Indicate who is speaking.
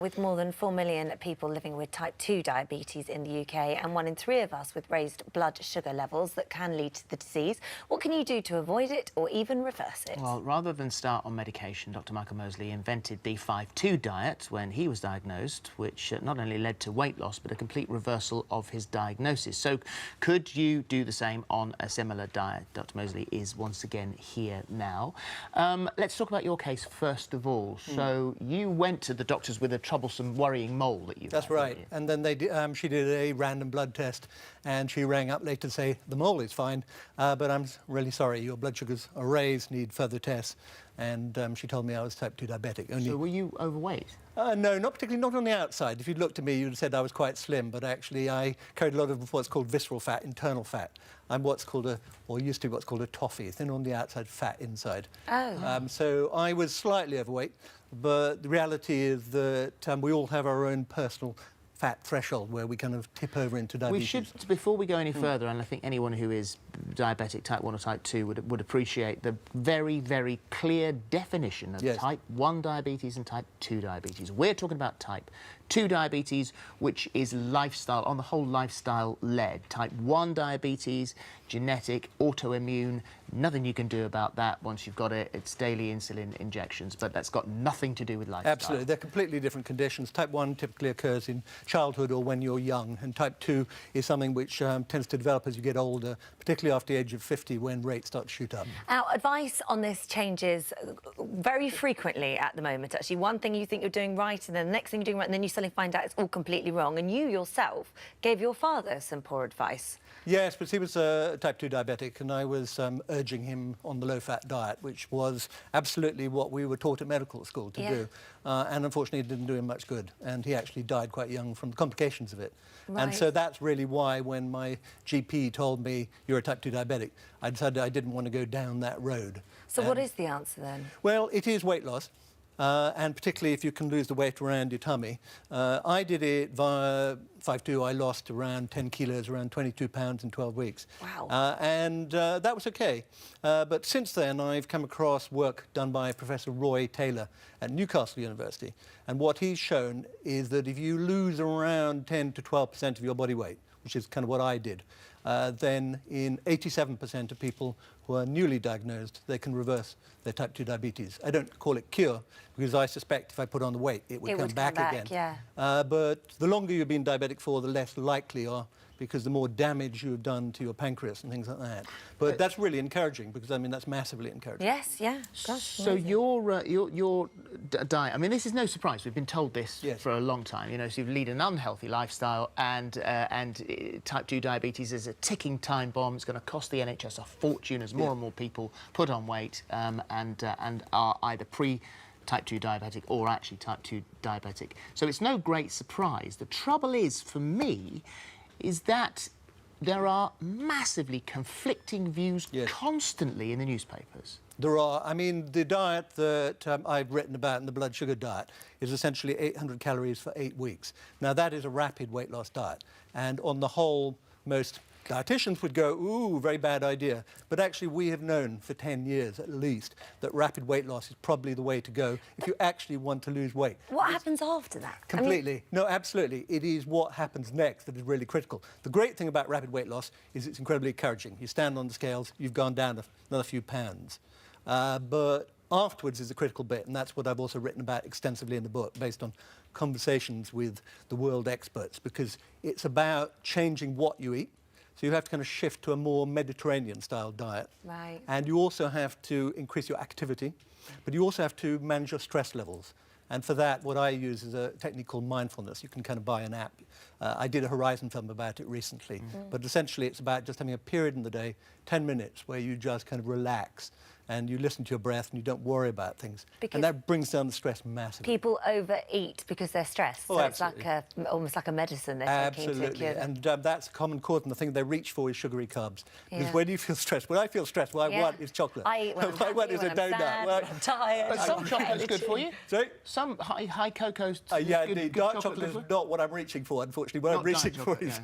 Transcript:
Speaker 1: With more than 4 million people living with type 2 diabetes in the UK and 1 in 3 of us with raised blood sugar levels that can lead to the disease, what can you do to avoid it or even reverse it?
Speaker 2: Well, rather than start on medication, Dr. Michael Mosley invented the 5-2 diet when he was diagnosed, which not only led to weight loss but a complete reversal of his diagnosis. So could you do the same on a similar diet? Dr. Mosley is once again here now. Let's talk about your case first of all. So you went to the doctors with a troublesome, worrying mole that you
Speaker 3: That's
Speaker 2: had,
Speaker 3: right. And then she did a random blood test, and she rang up later to say, the mole is fine, but I'm really sorry, your blood sugars are raised, need further tests. And she told me I was type 2 diabetic.
Speaker 2: So were you overweight?
Speaker 3: No, not particularly, not on the outside. If you'd looked at me, you'd have said I was quite slim, but actually I carried a lot of what's called visceral fat, internal fat. I'm what's called or used to be what's called a toffee, thin on the outside, fat inside.
Speaker 1: Oh.
Speaker 3: So I was slightly overweight, but the reality is that we all have our own personal fat threshold where we kind of tip over into diabetes.
Speaker 2: We should, before we go any further, and I think anyone who is diabetic type 1 or type 2 would appreciate the very, very clear definition of type 1 diabetes and type 2 diabetes. We're talking about type 2 diabetes, which is lifestyle, on the whole lifestyle-led. Type 1 diabetes, genetic, autoimmune, nothing you can do about that once you've got it. It's daily insulin injections, but that's got nothing to do with lifestyle.
Speaker 3: Absolutely, they're completely different conditions. Type 1 typically occurs in childhood or when you're young, and type 2 is something which tends to develop as you get older, particularly after the age of 50 when rates start to shoot up.
Speaker 1: Our advice on this changes very frequently at the moment. Actually, one thing you think you're doing right, and then the next thing you're doing right, and then you suddenly find out it's all completely wrong. And you yourself gave your father some poor advice.
Speaker 3: Yes, but he was a type 2 diabetic, and I was urging him on the low-fat diet, which was absolutely what we were taught at medical school to do. And unfortunately, it didn't do him much good. And he actually died quite young from the complications of it.
Speaker 1: Right.
Speaker 3: And so that's really why, when my GP told me, you're a type 2 diabetic, I decided I didn't want to go down that road.
Speaker 1: So what is the answer then?
Speaker 3: Well, it is weight loss. And particularly if you can lose the weight around your tummy. I did it via 5-2. I lost around 10 kilos, around 22 pounds in 12 weeks.
Speaker 1: Wow.
Speaker 3: And that was okay. But since then, I've come across work done by Professor Roy Taylor at Newcastle University. And what he's shown is that if you lose around 10 to 12% of your body weight, which is kind of what I did, then in 87% of people who are newly diagnosed, they can reverse their type 2 diabetes. I don't call it cure, because I suspect if I put on the weight, it would come back again.
Speaker 1: Yeah.
Speaker 3: But the longer you've been diabetic for, the less likely you are, because the more damage you've done to your pancreas and things like that. But that's really encouraging, because, I mean, that's massively encouraging.
Speaker 1: Yes, yeah. Gosh,
Speaker 2: so your diet, I mean, this is no surprise. We've been told this for a long time. You know, so you lead an unhealthy lifestyle, and type 2 diabetes is a ticking time bomb. It's going to cost the NHS a fortune as more and more people put on weight and are either type 2 diabetic or actually type 2 diabetic. So it's no great surprise. The trouble is, for me, is that there are massively conflicting views constantly in the newspapers.
Speaker 3: There are. I mean, the diet that I've written about in the blood sugar diet is essentially 800 calories for 8 weeks. Now, that is a rapid weight loss diet. And on the whole, most dietitians would go, ooh, very bad idea. But actually, we have known for 10 years at least that rapid weight loss is probably the way to go if you actually want to lose weight.
Speaker 1: What happens after that?
Speaker 3: Completely. I mean, no, absolutely. It is what happens next that is really critical. The great thing about rapid weight loss is it's incredibly encouraging. You stand on the scales, you've gone down another few pounds. But afterwards is the critical bit, and that's what I've also written about extensively in the book, based on conversations with the world experts, because it's about changing what you eat. So you have to kind of shift to a more Mediterranean-style diet.
Speaker 1: Right.
Speaker 3: And you also have to increase your activity, but you also have to manage your stress levels. And for that, what I use is a technique called mindfulness. You can kind of buy an app. I did a Horizon film about it recently. But essentially, it's about just having a period in the day, 10 minutes, where you just kind of relax and you listen to your breath and you don't worry about things. And that brings down the stress massively.
Speaker 1: People overeat because they're stressed.
Speaker 3: Oh,
Speaker 1: so
Speaker 3: absolutely.
Speaker 1: It's like almost like a medicine they're taking to cure them.
Speaker 3: And that's a common cause, and the thing they reach for is sugary carbs. Because when you feel stressed, when I feel stressed, what I want is chocolate.
Speaker 1: I eat when I'm
Speaker 3: what I want is a donut.
Speaker 1: Sad, when I'm tired.
Speaker 2: But some chocolate's good for you.
Speaker 3: Sorry?
Speaker 2: Some high cocoa's
Speaker 3: Yeah,
Speaker 2: good,
Speaker 3: indeed.
Speaker 2: good
Speaker 3: Dark chocolate is not what I'm reaching for, unfortunately. What I'm reaching for is